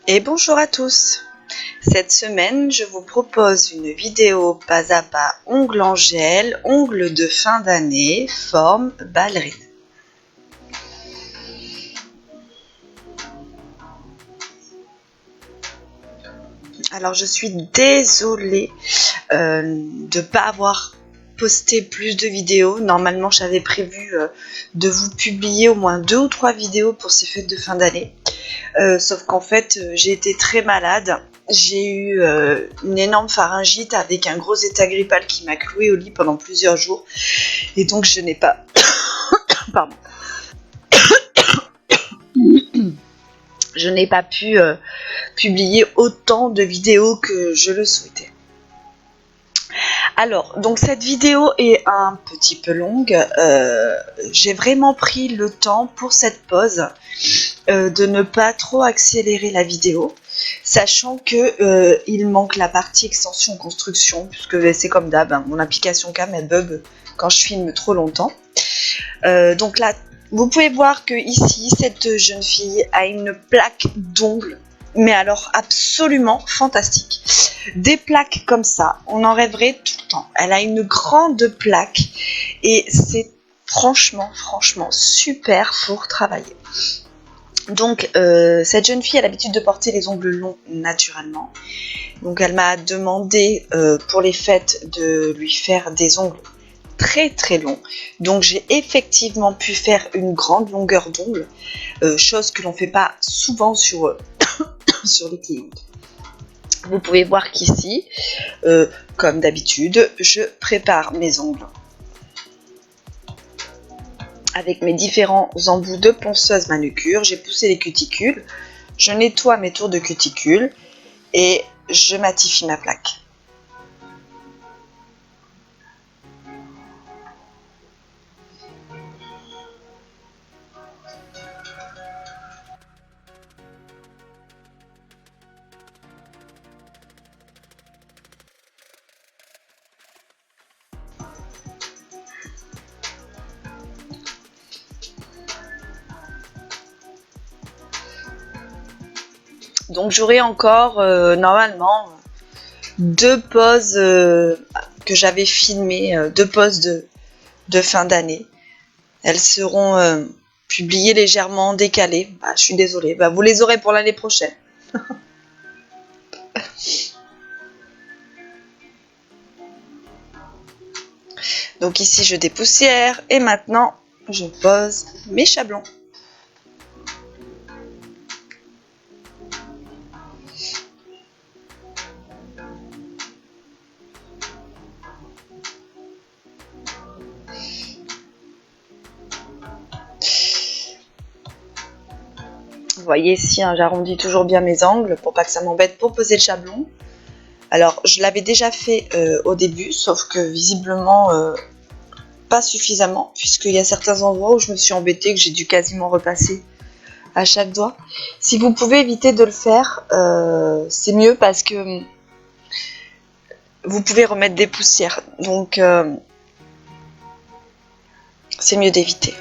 Et bonjour à tous. Cette semaine, je vous propose une vidéo pas à pas ongles en gel, ongles de fin d'année, forme ballerine. Alors je suis désolée de ne pas avoir posté plus de vidéos. Normalement j'avais prévu de vous publier au moins 2 ou 3 vidéos pour ces fêtes de fin d'année. Sauf qu'en fait j'ai été très malade. J'ai eu une énorme pharyngite avec un gros état grippal qui m'a cloué au lit pendant plusieurs jours. Et donc je n'ai pas... Pardon. Je n'ai pas pu publier autant de vidéos que je le souhaitais. Alors, donc cette vidéo est un petit peu longue. J'ai vraiment pris le temps pour cette pause de ne pas trop accélérer la vidéo, sachant que il manque la partie extension construction, puisque c'est comme d'hab, hein, mon application cam elle bug quand je filme trop longtemps. Donc là, vous pouvez voir que ici, cette jeune fille a une plaque d'ongles, mais alors absolument fantastique. Des plaques comme ça, on en rêverait tout le temps. Elle a une grande plaque et c'est franchement super pour travailler. Donc cette jeune fille a l'habitude de porter les ongles longs naturellement. Donc elle m'a demandé pour les fêtes de lui faire des ongles très long. Donc j'ai effectivement pu faire une grande longueur d'ongles, chose que l'on ne fait pas souvent sur les clientes. Vous pouvez voir qu'ici, comme d'habitude, je prépare mes ongles avec mes différents embouts de ponceuse manucure. J'ai poussé les cuticules, je nettoie mes tours de cuticules et je matifie ma plaque. Donc j'aurai encore normalement 2 pauses que j'avais filmées, 2 pauses de fin d'année. Elles seront publiées légèrement décalées. Je suis désolée, vous les aurez pour l'année prochaine. Donc ici je dépoussière et maintenant je pose mes chablons. Vous voyez ici, hein, j'arrondis toujours bien mes angles pour pas que ça m'embête pour poser le chablon. Alors je l'avais déjà fait au début, sauf que visiblement pas suffisamment, puisqu'il y a certains endroits où je me suis embêtée, que j'ai dû quasiment repasser à chaque doigt. Si vous pouvez éviter de le faire, c'est mieux parce que vous pouvez remettre des poussières. Donc c'est mieux d'éviter.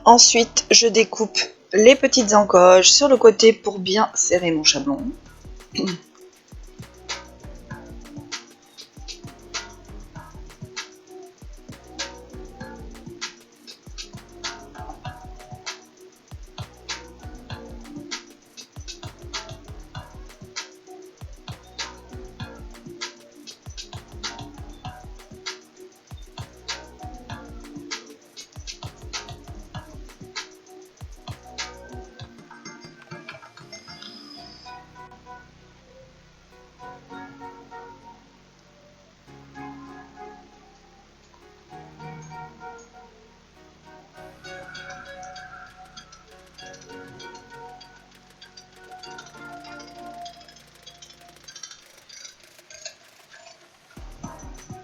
Ensuite, je découpe les petites encoches sur le côté pour bien serrer mon chablon.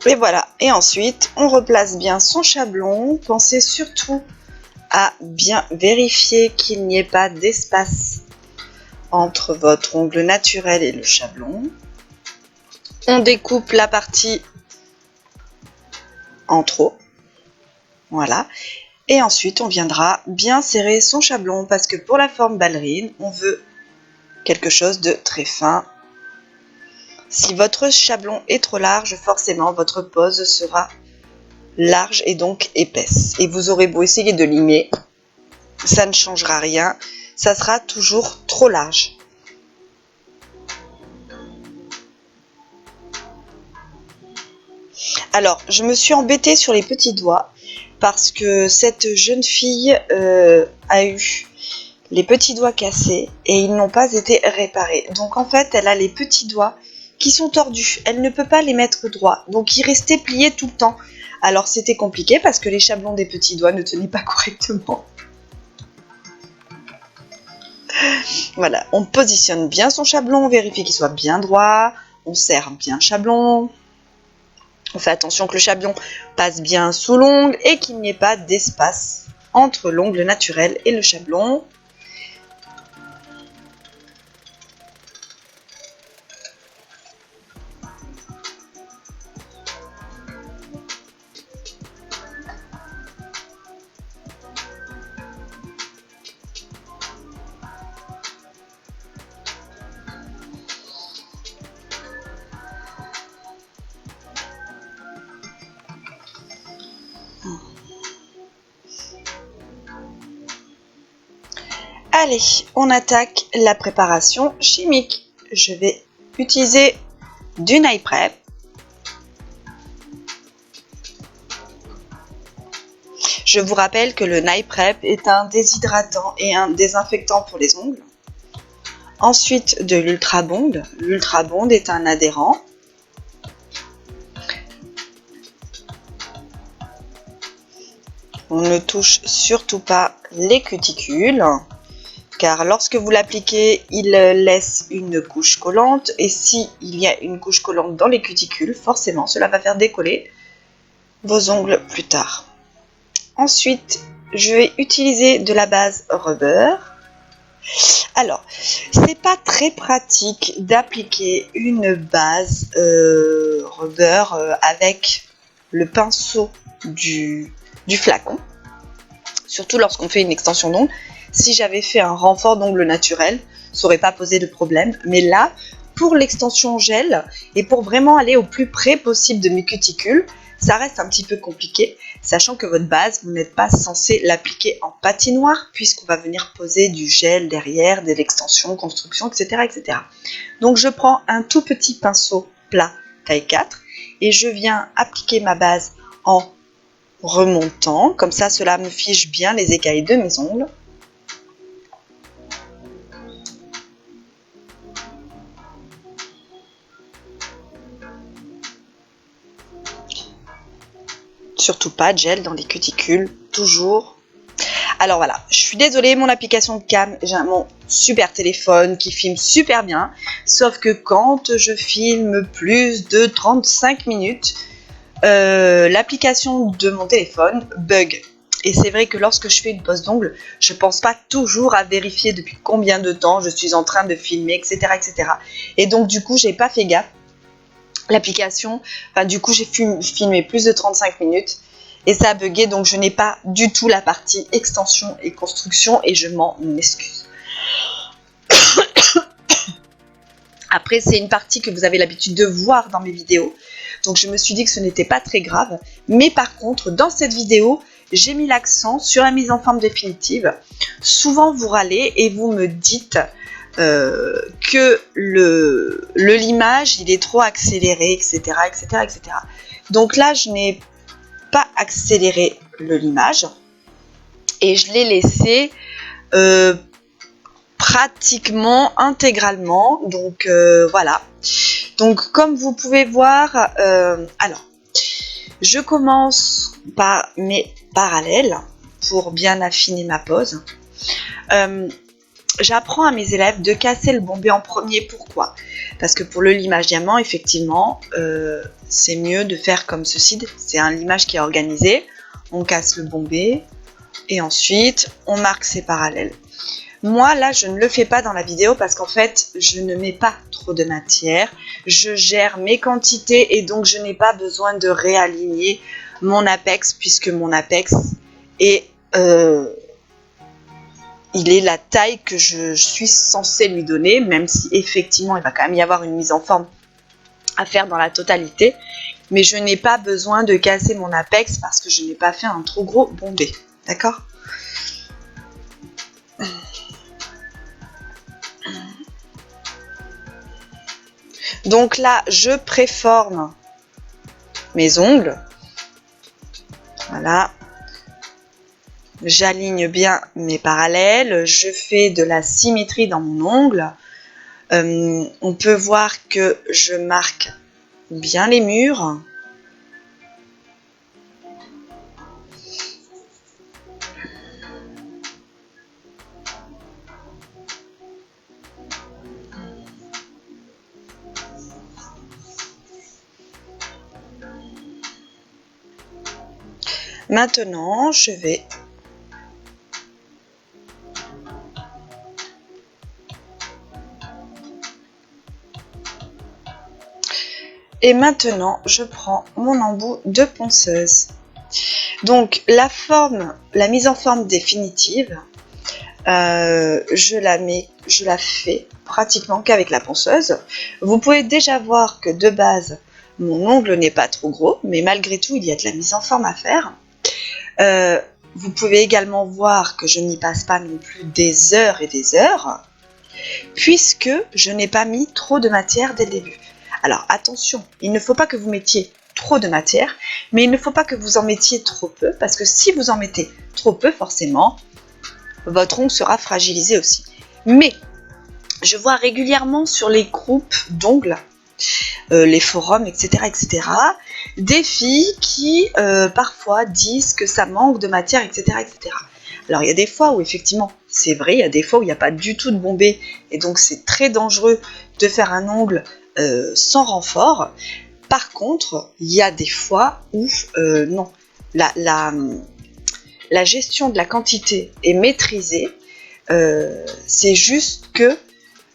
Et voilà, et ensuite on replace bien son chablon. Pensez surtout à bien vérifier qu'il n'y ait pas d'espace entre votre ongle naturel et le chablon. On découpe la partie en trop, voilà, et ensuite on viendra bien serrer son chablon parce que pour la forme ballerine, on veut quelque chose de très fin. Si votre chablon est trop large, forcément votre pose sera large et donc épaisse. Et vous aurez beau essayer de limer, ça ne changera rien, ça sera toujours trop large. Alors, je me suis embêtée sur les petits doigts parce que cette jeune fille a eu les petits doigts cassés et ils n'ont pas été réparés. Donc en fait, elle a les petits doigts qui sont tordus. Elle ne peut pas les mettre droits. Donc ils restaient pliés tout le temps. Alors c'était compliqué parce que les chablons des petits doigts ne tenaient pas correctement. Voilà, on positionne bien son chablon, on vérifie qu'il soit bien droit, on serre bien le chablon. On fait attention que le chablon passe bien sous l'ongle et qu'il n'y ait pas d'espace entre l'ongle naturel et le chablon. Allez, on attaque la préparation chimique. Je vais utiliser du Nail Prep. Je vous rappelle que le Nail Prep est un déshydratant et un désinfectant pour les ongles. Ensuite, de l'Ultra Bond. L'Ultra Bond est un adhérent. On ne touche surtout pas les cuticules, car lorsque vous l'appliquez, il laisse une couche collante, et s'il y a une couche collante dans les cuticules, forcément cela va faire décoller vos ongles plus tard. Ensuite, je vais utiliser de la base rubber. Alors, c'est pas très pratique d'appliquer une base rubber avec le pinceau du flacon, surtout lorsqu'on fait une extension d'ongle. Si j'avais fait un renfort d'ongle naturel, ça n'aurait pas posé de problème, mais là, pour l'extension gel et pour vraiment aller au plus près possible de mes cuticules, ça reste un petit peu compliqué, sachant que votre base, vous n'êtes pas censé l'appliquer en patinoire, puisqu'on va venir poser du gel derrière, de l'extension, construction, etc., etc. Donc je prends un tout petit pinceau plat taille 4 et je viens appliquer ma base en remontant, comme ça cela me fiche bien les écailles de mes ongles. Surtout pas de gel dans les cuticules, toujours. Alors voilà, je suis désolée, mon application de cam, j'ai mon super téléphone qui filme super bien, sauf que quand je filme plus de 35 minutes, l'application de mon téléphone bug. Et c'est vrai que lorsque je fais une pose d'ongle, je pense pas toujours à vérifier depuis combien de temps je suis en train de filmer, etc., etc. Et donc du coup, j'ai pas fait gaffe. L'application, du coup j'ai filmé plus de 35 minutes et ça a bugué, donc je n'ai pas du tout la partie extension et construction et je m'en excuse. Après, c'est une partie que vous avez l'habitude de voir dans mes vidéos, donc je me suis dit que ce n'était pas très grave, mais par contre dans cette vidéo j'ai mis l'accent sur la mise en forme définitive. Souvent vous râlez et vous me dites que le limage il est trop accéléré, etc., etc., etc. Donc là je n'ai pas accéléré le limage et je l'ai laissé pratiquement intégralement, donc voilà. Donc comme vous pouvez voir, alors je commence par mes parallèles pour bien affiner ma pose. J'apprends à mes élèves de casser le bombé en premier. Pourquoi? Parce que pour le limage diamant, effectivement, c'est mieux de faire comme ceci. C'est l'image qui est organisée. On casse le bombé et ensuite on marque ses parallèles. Moi là je ne le fais pas dans la vidéo parce qu'en fait je ne mets pas trop de matière. Je gère mes quantités et donc je n'ai pas besoin de réaligner mon apex puisque mon apex est... il est la taille que je suis censée lui donner, même si effectivement il va quand même y avoir une mise en forme à faire dans la totalité, mais je n'ai pas besoin de casser mon apex parce que je n'ai pas fait un trop gros bombé, d'accord? Donc là je préforme mes ongles, voilà. J'aligne bien mes parallèles, je fais de la symétrie dans mon ongle. On peut voir que je marque bien les murs. Maintenant, je vais et maintenant, je prends mon embout de ponceuse. Donc, la mise en forme définitive, je la fais pratiquement qu'avec la ponceuse. Vous pouvez déjà voir que de base, mon ongle n'est pas trop gros, mais malgré tout, il y a de la mise en forme à faire. Vous pouvez également voir que je n'y passe pas non plus des heures et des heures, puisque je n'ai pas mis trop de matière dès le début. Alors attention, il ne faut pas que vous mettiez trop de matière, mais il ne faut pas que vous en mettiez trop peu, parce que si vous en mettez trop peu, forcément, votre ongle sera fragilisé aussi. Mais je vois régulièrement sur les groupes d'ongles, les forums, etc., des filles qui parfois disent que ça manque de matière, etc., etc. Alors il y a des fois où effectivement c'est vrai, il y a des fois où il n'y a pas du tout de bombé, et donc c'est très dangereux de faire un ongle sans renfort. Par contre, il y a des fois où non, la gestion de la quantité est maîtrisée. C'est juste que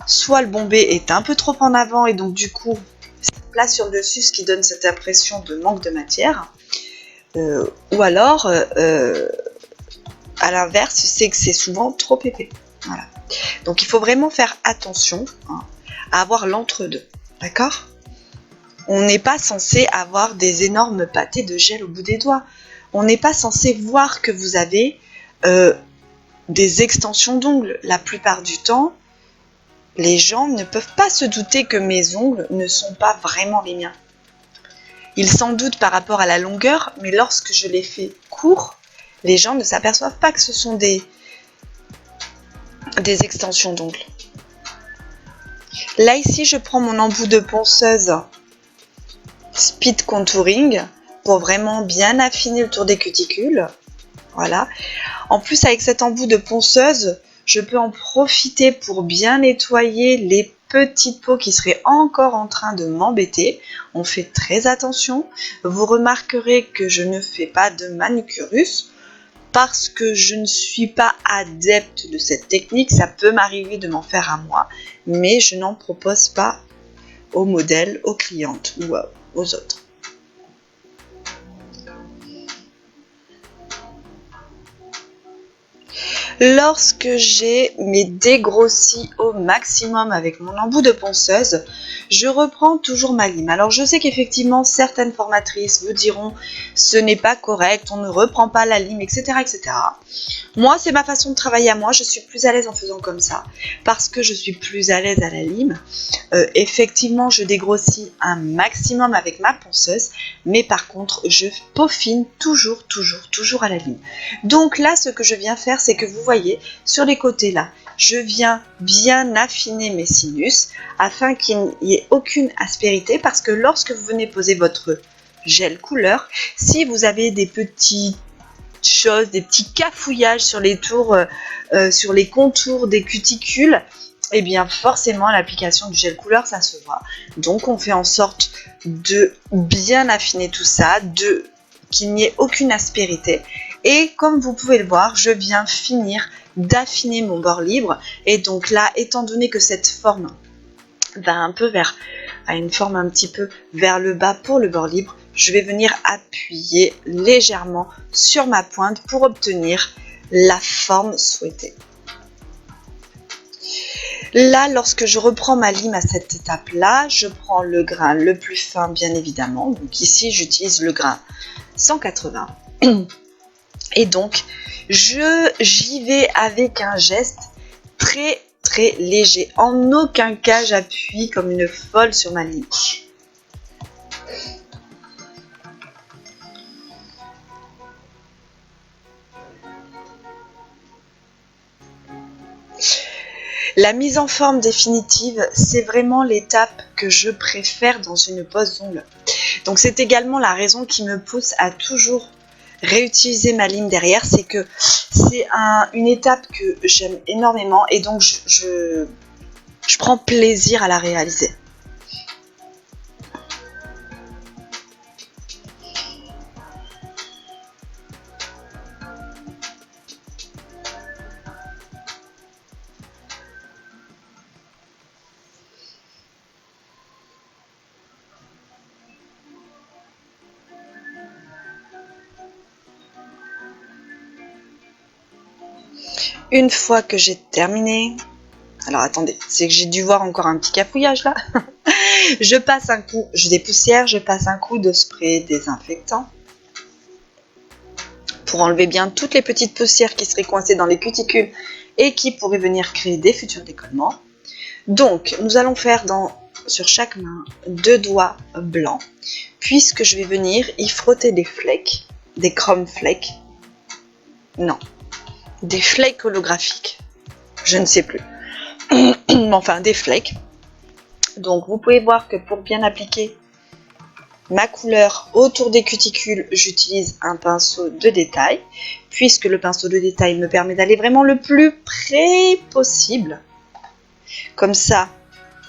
soit le bombé est un peu trop en avant et donc du coup ça place sur le dessus, ce qui donne cette impression de manque de matière, ou alors à l'inverse, c'est que c'est souvent trop épais. Voilà. Donc il faut vraiment faire attention à avoir l'entre-deux. D'accord? On n'est pas censé avoir des énormes pâtés de gel au bout des doigts. On n'est pas censé voir que vous avez des extensions d'ongles. La plupart du temps, les gens ne peuvent pas se douter que mes ongles ne sont pas vraiment les miens. Ils s'en doutent par rapport à la longueur, mais lorsque je les fais courts, les gens ne s'aperçoivent pas que ce sont des extensions d'ongles. Là ici, je prends mon embout de ponceuse Speed Contouring pour vraiment bien affiner le tour des cuticules. Voilà. En plus, avec cet embout de ponceuse, je peux en profiter pour bien nettoyer les petites peaux qui seraient encore en train de m'embêter. On fait très attention. Vous remarquerez que je ne fais pas de manucurus parce que je ne suis pas adepte de cette technique. Ça peut m'arriver de m'en faire à moi, mais je n'en propose pas aux modèles, aux clientes ou aux autres. Lorsque j'ai mes dégrossis au maximum avec mon embout de ponceuse, je reprends toujours ma lime. Alors je sais qu'effectivement certaines formatrices vous diront ce n'est pas correct, on ne reprend pas la lime, etc. etc. Moi c'est ma façon de travailler à moi, je suis plus à l'aise en faisant comme ça, parce que je suis plus à l'aise à la lime. Effectivement je dégrossis un maximum avec ma ponceuse, mais par contre je peaufine toujours à la lime. Donc là ce que je viens faire, c'est que vous voyez sur les côtés là, je viens bien affiner mes sinus afin qu'il n'y ait aucune aspérité, parce que lorsque vous venez poser votre gel couleur, si vous avez des petites choses, des petits cafouillages sur les tours, sur les contours des cuticules, et bien forcément l'application du gel couleur ça se voit. Donc on fait en sorte de bien affiner tout ça, qu'il n'y ait aucune aspérité. Et comme vous pouvez le voir, je viens finir d'affiner mon bord libre. Et donc là, étant donné que cette forme va un peu à une forme un petit peu vers le bas pour le bord libre, je vais venir appuyer légèrement sur ma pointe pour obtenir la forme souhaitée. Là, lorsque je reprends ma lime à cette étape-là, je prends le grain le plus fin, bien évidemment. Donc ici, j'utilise le grain 180. Et donc, j'y vais avec un geste très très léger. En aucun cas, j'appuie comme une folle sur ma lime. La mise en forme définitive, c'est vraiment l'étape que je préfère dans une pose ongle. Donc c'est également la raison qui me pousse à toujours réutiliser ma lime derrière, c'est que c'est une étape que j'aime énormément et donc je prends plaisir à la réaliser. Une fois que j'ai terminé, alors attendez, c'est que j'ai dû voir encore un petit cafouillage là. Je passe un coup, je dépoussière, je passe un coup de spray désinfectant pour enlever bien toutes les petites poussières qui seraient coincées dans les cuticules et qui pourraient venir créer des futurs décollements. Donc, nous allons faire sur chaque main 2 doigts blancs, puisque je vais venir y frotter des flakes, des chrome flakes. Non, des flakes holographiques, je ne sais plus. Enfin, des flakes. Donc, vous pouvez voir que pour bien appliquer ma couleur autour des cuticules, j'utilise un pinceau de détail, puisque le pinceau de détail me permet d'aller vraiment le plus près possible. Comme ça,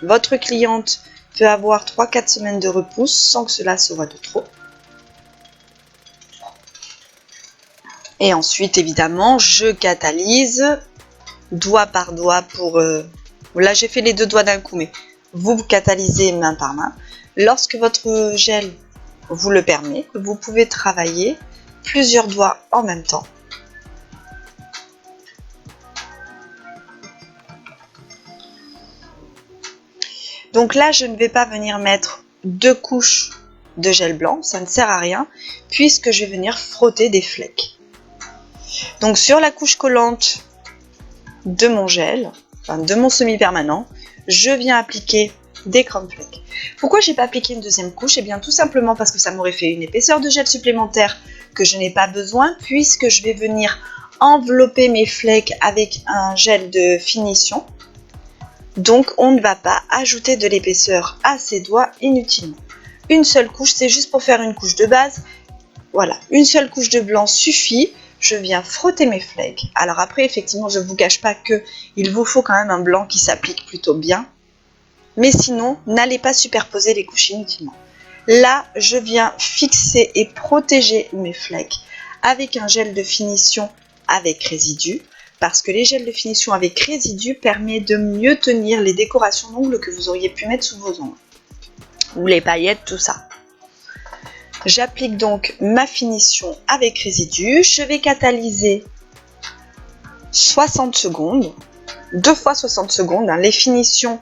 votre cliente peut avoir 3-4 semaines de repousse sans que cela se voit de trop. Et ensuite, évidemment, je catalyse doigt par doigt pour... Là, j'ai fait les 2 doigts d'un coup, mais vous catalysez main par main. Lorsque votre gel vous le permet, vous pouvez travailler plusieurs doigts en même temps. Donc là, je ne vais pas venir mettre 2 couches de gel blanc, ça ne sert à rien, puisque je vais venir frotter des flakes. Donc sur la couche collante de mon gel, enfin de mon semi-permanent, je viens appliquer des chrome flakes. Pourquoi j'ai pas appliqué une deuxième couche? Eh bien tout simplement parce que ça m'aurait fait une épaisseur de gel supplémentaire que je n'ai pas besoin, puisque je vais venir envelopper mes flakes avec un gel de finition. Donc on ne va pas ajouter de l'épaisseur à ses doigts inutilement. Une seule couche, c'est juste pour faire une couche de base. Voilà, une seule couche de blanc suffit. Je viens frotter mes flakes. Alors après, effectivement, je ne vous cache pas qu'il vous faut quand même un blanc qui s'applique plutôt bien. Mais sinon, n'allez pas superposer les couches inutilement. Là, je viens fixer et protéger mes flakes avec un gel de finition avec résidu. Parce que les gels de finition avec résidu permettent de mieux tenir les décorations d'ongles que vous auriez pu mettre sous vos ongles. Ou les paillettes, tout ça. J'applique donc ma finition avec résidu. Je vais catalyser 60 secondes. 2 fois 60 secondes. Les finitions,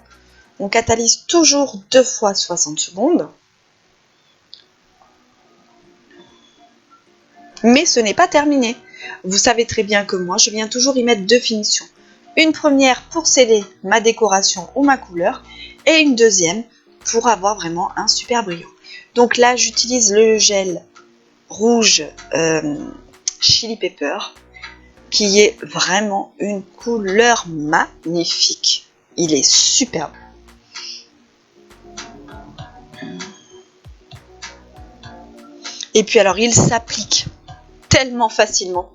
on catalyse toujours 2 fois 60 secondes. Mais ce n'est pas terminé. Vous savez très bien que moi, je viens toujours y mettre 2 finitions. Une première pour sceller ma décoration ou ma couleur et une deuxième pour avoir vraiment un super brillant. Donc là, j'utilise le gel rouge Chili Pepper qui est vraiment une couleur magnifique. Il est superbe. Et puis alors, il s'applique tellement facilement.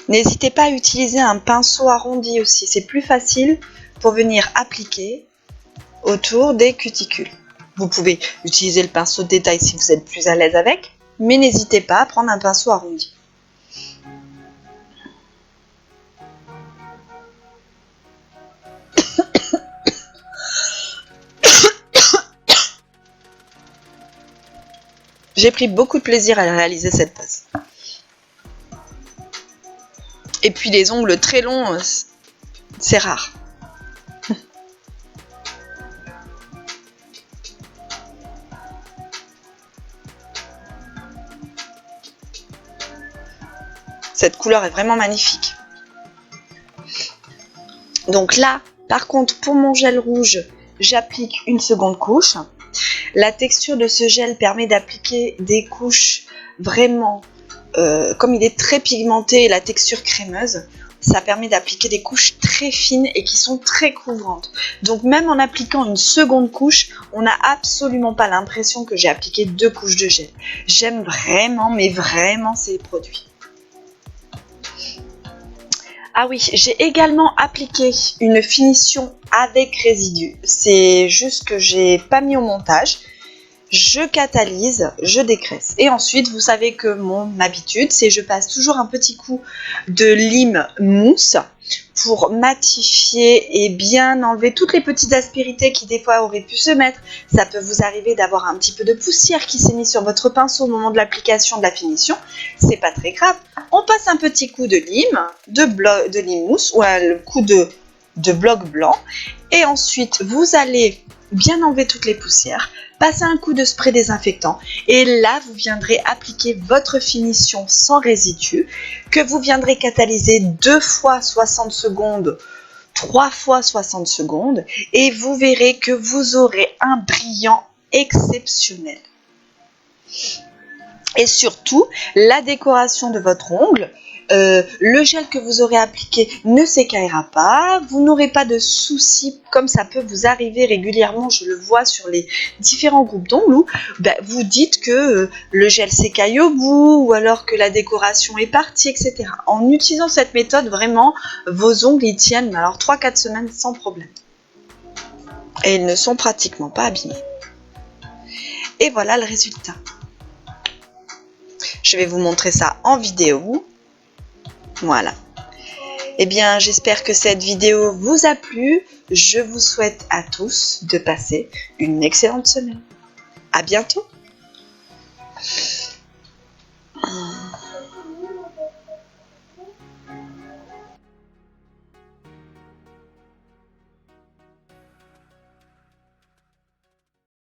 N'hésitez pas à utiliser un pinceau arrondi aussi, c'est plus facile pour venir appliquer autour des cuticules. Vous pouvez utiliser le pinceau de détail si vous êtes plus à l'aise avec, mais n'hésitez pas à prendre un pinceau arrondi. J'ai pris beaucoup de plaisir à réaliser cette pose. Et puis les ongles très longs, c'est rare. Cette couleur est vraiment magnifique. Donc là, par contre, pour mon gel rouge, j'applique une seconde couche. La texture de ce gel permet d'appliquer des couches vraiment, comme il est très pigmenté et la texture crémeuse, ça permet d'appliquer des couches très fines et qui sont très couvrantes. Donc même en appliquant une seconde couche, on n'a absolument pas l'impression que j'ai appliqué 2 couches de gel. J'aime vraiment, mais vraiment ces produits. Ah oui, j'ai également appliqué une finition avec résidus. C'est juste que j'ai pas mis au montage. Je catalyse, je dégraisse. Et ensuite, vous savez que mon habitude, c'est je passe toujours un petit coup de lime mousse pour matifier et bien enlever toutes les petites aspérités qui des fois auraient pu se mettre. Ça peut vous arriver d'avoir un petit peu de poussière qui s'est mise sur votre pinceau au moment de l'application de la finition. C'est pas très grave. On passe un petit coup de lime, de lime mousse ou un coup de bloc blanc. Et ensuite, vous allez bien enlever toutes les poussières, passer un coup de spray désinfectant et là vous viendrez appliquer votre finition sans résidus que vous viendrez catalyser 2 fois 60 secondes, 3 fois 60 secondes et vous verrez que vous aurez un brillant exceptionnel. Et surtout, la décoration de votre ongle, le gel que vous aurez appliqué ne s'écaillera pas, vous n'aurez pas de soucis comme ça peut vous arriver régulièrement, je le vois sur les différents groupes d'ongles où vous dites que le gel s'écaille au bout ou alors que la décoration est partie, etc. En utilisant cette méthode, vraiment, vos ongles y tiennent alors 3-4 semaines sans problème. Et ils ne sont pratiquement pas abîmés. Et voilà le résultat. Je vais vous montrer ça en vidéo. Voilà. Eh bien, j'espère que cette vidéo vous a plu. Je vous souhaite à tous de passer une excellente semaine. À bientôt.